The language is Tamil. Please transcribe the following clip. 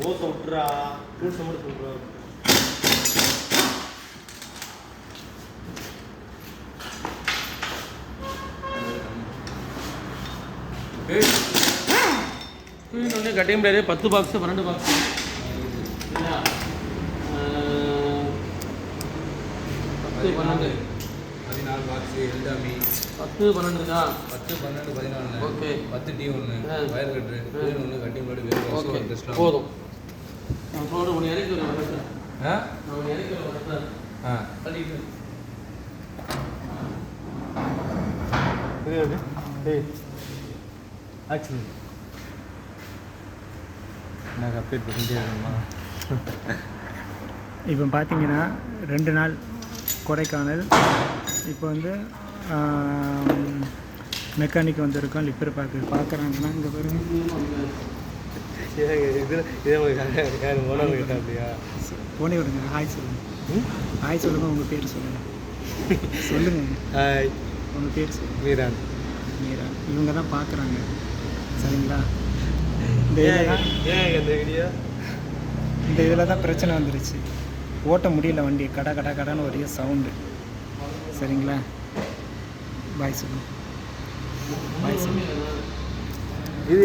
ஓசை விட்டுறா டூல்ஸை மட்டும் சொல்கிறா ஒன்று cutting player 10 box 12 box 10 12 14 box எல்லாமே 10 12 இருக்கா 10 12 14 ஓகே 10 டீ ஒன்று வயர் கட்டு ஒன்று கட்டிங் பிளேடு வேறு ஓகே டெஸ்ட்லாம் போதும் நான் போட ஒன்று இறக்கி வரேன் ஆ நான் ஒன்று இறக்கி வரேன் ஆ கட்டிட்டு ஆக்சுவலி எனக்கு அப்டேட் பண்ணிட்டே இருக்கணுமா இப்போ பார்த்தீங்கன்னா 2 நாள் கொடைக்கானல். இப்போ வந்து மெக்கானிக் வந்திருக்கோம். லிப்பர் பார்க்குறாங்கன்னா இங்கே பாருங்க. அப்படியா போனே விடுங்க. ஹாய் சொல்லுங்கள். ஹாய் சொல்லுங்கள். உங்கள் பேர் சொல்லுங்கள். சொல்லுங்கள். ஹாய் உங்கள் பேர் சொல்லுங்கள். மீரான் மீரா. இவங்க தான் பார்க்குறாங்க. சரிங்களா? இந்த இதில் தான் பிரச்சனை வந்துருச்சு. ஓட்ட முடியல வண்டி. கடான்னு ஒரே சவுண்டு. சரிங்களா? பாய் சொல்லுங்கள். பாய் சொல்லுங்கள். இது